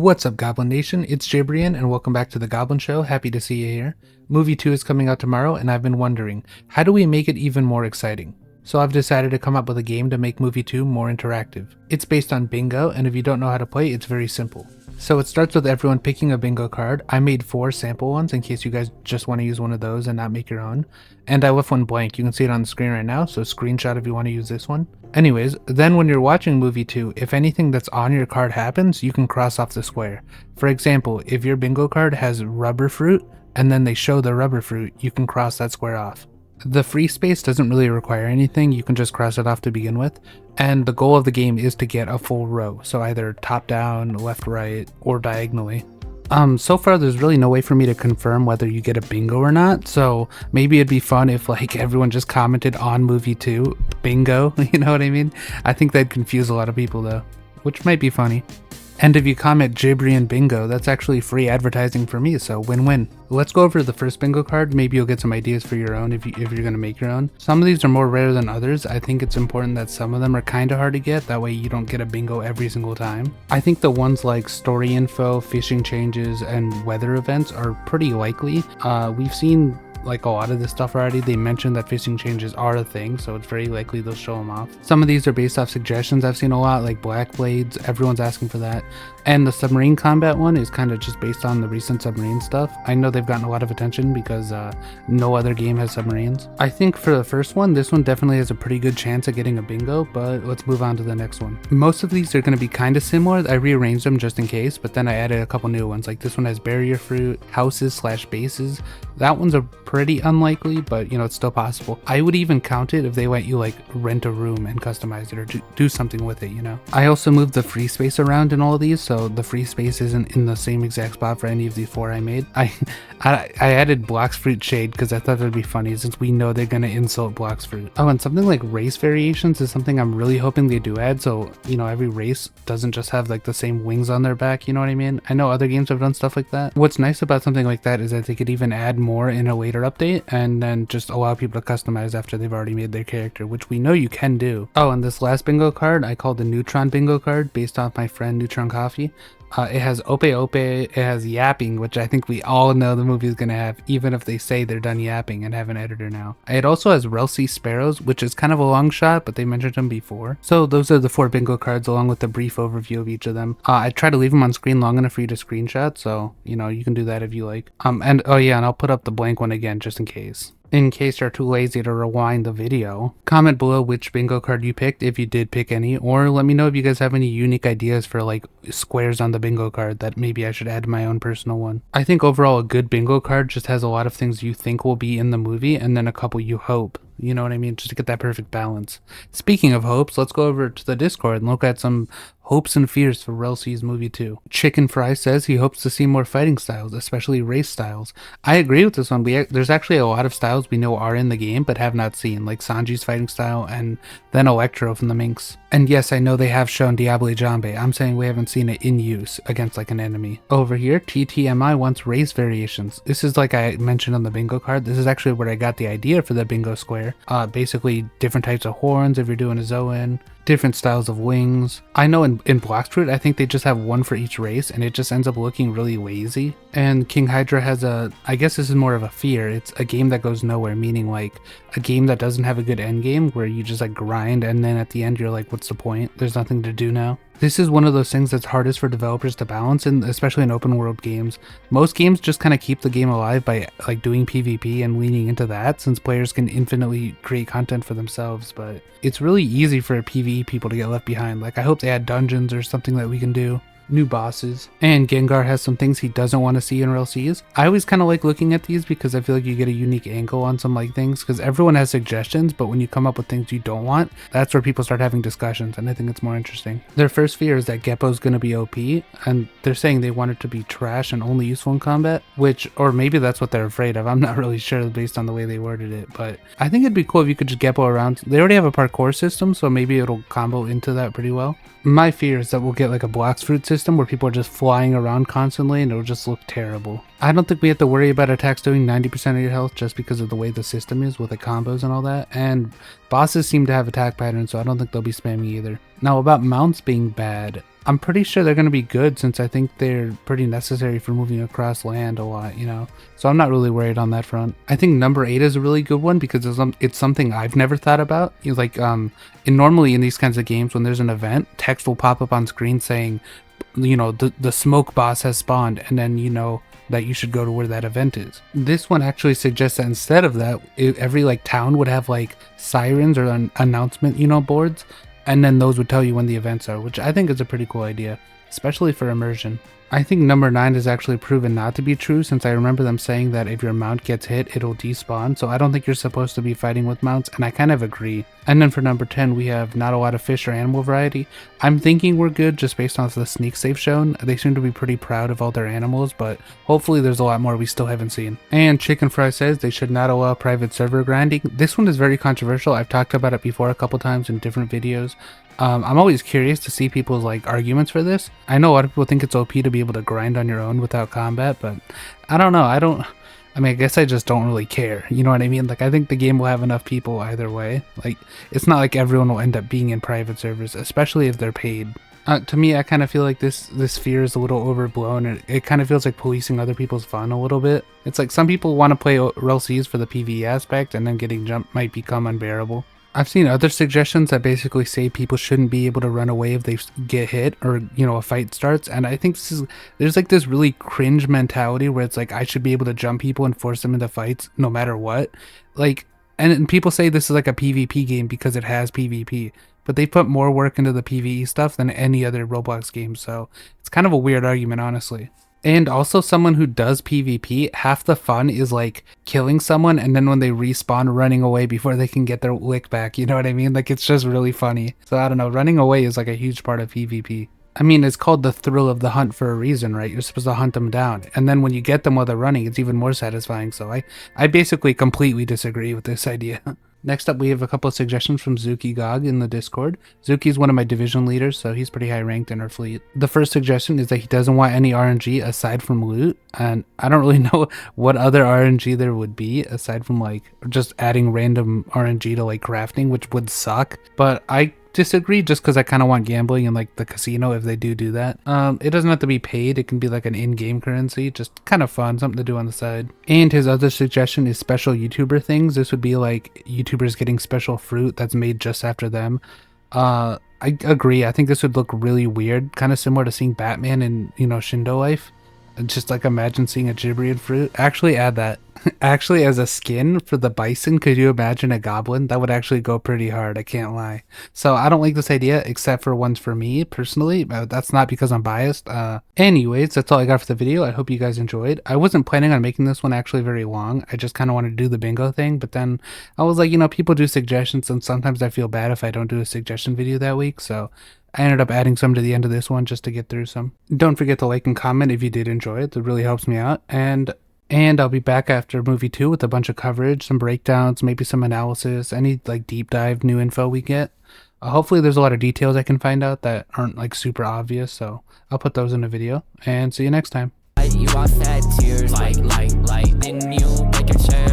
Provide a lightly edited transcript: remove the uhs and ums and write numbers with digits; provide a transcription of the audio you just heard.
What's up, Goblin Nation? It's Jibrian, and welcome back to the Goblin Show. Happy to see you here. Movie 2 is coming out tomorrow, and I've been wondering, how do we make it even more exciting? So I've decided to come up with a game to make Movie 2 more interactive. It's based on bingo, and if you don't know how to play, it's very simple. So it starts with everyone picking a bingo card. I made 4 sample ones in case you guys just want to use one of those and not make your own. And I left one blank. You can see it on the screen right now, so screenshot if you want to use this one. Anyways, then when you're watching Movie 2, if anything that's on your card happens, you can cross off the square. For example, if your bingo card has rubber fruit, and then they show the rubber fruit, you can cross that square off. The free space doesn't really require anything, you can just cross it off to begin with, and the goal of the game is to get a full row, so either top down, left right, or diagonally. So far there's really no way for me to confirm whether you get a bingo or not, so maybe it'd be fun if like everyone just commented on Movie 2, bingo, you know what I mean? I think that'd confuse a lot of people though, which might be funny. And if you comment Jibrian bingo, that's actually free advertising for me, so win-win. Let's go over the first bingo card. Maybe you'll get some ideas for your own if you're going to make your own. Some of these are more rare than others. I think it's important that some of them are kind of hard to get, that way you don't get a bingo every single time. I think the ones like story info, fishing changes, and weather events are pretty likely. We've seen like a lot of this stuff already. They mentioned that fishing changes are a thing, so it's very likely they'll show them off. Some of these are based off suggestions I've seen a lot, like black blades, everyone's asking for that. And the submarine combat one is kind of just based on the recent submarine stuff. I know they've gotten a lot of attention because no other game has submarines. I think for the first one, this one definitely has a pretty good chance of getting a bingo, but let's move on to the next one. Most of these are going to be kind of similar. I rearranged them just in case, but then I added a couple new ones. Like this one has barrier fruit, houses / bases. That one's a pretty unlikely, but you know, it's still possible. I would even count it if they let you like rent a room and customize it or do something with it, you know. I also moved the free space around in all of these, so the free space isn't in the same exact spot for any of the 4 I made. I added Blox Fruit Shade because I thought that'd be funny since we know they're gonna insult Blox Fruit. Oh, and something like race variations is something I'm really hoping they do add, so you know, every race doesn't just have like the same wings on their back, you know what I mean? I know other games have done stuff like that. What's nice about something like that is that they could even add more in a later update and then just allow people to customize after they've already made their character, which we know you can do. Oh, and this last bingo card I called the Neutron bingo card based off my friend Neutron Coffee. It has Ope Ope, it has yapping, which I think we all know the movie is going to have, even if they say they're done yapping and have an editor now. It also has Rell Sparrows, which is kind of a long shot, but they mentioned them before. So those are the 4 bingo cards along with a brief overview of each of them. I try to leave them on screen long enough for you to screenshot, so you know, you can do that if you like. And oh yeah, and I'll put up the blank one again just in case. In case you're too lazy to rewind the video, comment below which bingo card you picked if you did pick any, or let me know if you guys have any unique ideas for like squares on the bingo card that maybe I should add to my own personal one. I think overall a good bingo card just has a lot of things you think will be in the movie and then a couple you hope. You know what I mean? Just to get that perfect balance. Speaking of hopes, let's go over to the Discord and look at some hopes and fears for Rell Movie 2. Chicken Fry says he hopes to see more fighting styles, especially race styles. I agree with this one. There's actually a lot of styles we know are in the game but have not seen, like Sanji's fighting style and then Electro from the Minx. And yes, I know they have shown Diable Jambe. I'm saying we haven't seen it in use against like an enemy. Over here, TTMI wants race variations. This is like I mentioned on the bingo card. This is actually where I got the idea for the bingo square. Basically different types of horns if you're doing a Zoan, different styles of wings. I know in Blox Fruit, I think they just have one for each race and it just ends up looking really lazy. And King Hydra has I guess this is more of a fear. It's a game that goes nowhere, meaning like a game that doesn't have a good end game where you just like grind and then at the end you're like, what's the point? There's nothing to do now. This is one of those things that's hardest for developers to balance, and especially in open world games. Most games just kind of keep the game alive by like doing PvP and leaning into that, since players can infinitely create content for themselves, but it's really easy for PvE people to get left behind. Like I hope they add dungeons or something that we can do. New bosses. And Gengar has some things he doesn't want to see in Rell. I always kind of like looking at these because I feel like you get a unique angle on some like things, because everyone has suggestions, but when you come up with things you don't want, that's where people start having discussions, and I think it's more interesting. Their first fear is that Geppo's gonna be OP, and they're saying they want it to be trash and only useful in combat, which, or maybe that's what they're afraid of. I'm not really sure based on the way they worded it, but I think it'd be cool if you could just Geppo around. They already have a parkour system, so maybe it'll combo into that pretty well. My fear is that we'll get like a Blox Fruit system where people are just flying around constantly and it'll just look terrible. I don't think we have to worry about attacks doing 90% of your health just because of the way the system is with the combos and all that, and bosses seem to have attack patterns, so I don't think they'll be spamming either. Now about mounts being bad, I'm pretty sure they're going to be good since I think they're pretty necessary for moving across land a lot, you know? So I'm not really worried on that front. I think number 8 is a really good one because it's something I've never thought about. Like, normally in these kinds of games, when there's an event, text will pop up on screen saying, you know, the smoke boss has spawned, and then you know that you should go to where that event is. This one actually suggests that instead of that, every like town would have like sirens or an announcement, you know, boards, and then those would tell you when the events are, which I think is a pretty cool idea, especially for immersion. I think number 9 is actually proven not to be true, since I remember them saying that if your mount gets hit, it'll despawn, so I don't think you're supposed to be fighting with mounts, and I kind of agree. And then for number 10, we have not a lot of fish or animal variety. I'm thinking we're good just based off the sneaks they've shown. They seem to be pretty proud of all their animals, but hopefully there's a lot more we still haven't seen. And Chicken Fry says they should not allow private server grinding. This one is very controversial. I've talked about it before a couple times in different videos. I'm always curious to see people's like arguments for this. I know a lot of people think it's OP to be able to grind on your own without combat, but I don't know. I mean, I guess I just don't really care. You know what I mean? Like, I think the game will have enough people either way. Like, it's not like everyone will end up being in private servers, especially if they're paid. To me, I kind of feel like this fear is a little overblown, and it kind of feels like policing other people's fun a little bit. It's like some people want to play Rell for the PvE aspect, and then getting jumped might become unbearable. I've seen other suggestions that basically say people shouldn't be able to run away if they get hit or, you know, a fight starts. And I think there's like this really cringe mentality where it's like, I should be able to jump people and force them into fights no matter what. Like, and people say this is like a PvP game because it has PvP, but they put more work into the PvE stuff than any other Roblox game. So it's kind of a weird argument, honestly. And also, someone who does PvP, half the fun is like killing someone and then when they respawn, running away before they can get their lick back. You know what I mean? Like, it's just really funny. So I don't know, running away is like a huge part of PvP. I mean, it's called the thrill of the hunt for a reason, right? You're supposed to hunt them down. And then when you get them while they're running, it's even more satisfying. So I basically completely disagree with this idea. Next up, we have a couple of suggestions from Zuki Gog in the Discord. Zuki's one of my division leaders, so he's pretty high ranked in our fleet. The first suggestion is that he doesn't want any RNG aside from loot, and I don't really know what other RNG there would be aside from like just adding random RNG to like crafting, which would suck. But I disagree just because I kind of want gambling in like the casino if they do that. It doesn't have to be paid. It can be like an in-game currency, just kind of fun, something to do on the side. And his other suggestion is special YouTuber things. This would be like YouTubers getting special fruit that's made just after them. I agree. I think this would look really weird, kind of similar to seeing Batman in, you know, Shindo Life. Just like imagine seeing a Gibrian fruit. Actually add that. Actually, as a skin for the bison, could you imagine a goblin? That would actually go pretty hard, I can't lie. So I don't like this idea, except for ones for me, personally. That's not because I'm biased. Anyways, that's all I got for the video. I hope you guys enjoyed. I wasn't planning on making this one actually very long. I just kind of wanted to do the bingo thing, but then I was like, you know, people do suggestions, and sometimes I feel bad if I don't do a suggestion video that week, so I ended up adding some to the end of this one just to get through some. Don't forget to like and comment if you did enjoy it. That really helps me out. And I'll be back after movie 2 with a bunch of coverage, some breakdowns, maybe some analysis, any like deep dive new info we get. Hopefully there's a lot of details I can find out that aren't like super obvious, so I'll put those in the video. And see you next time. You want fat tears, like, didn't you make a chair?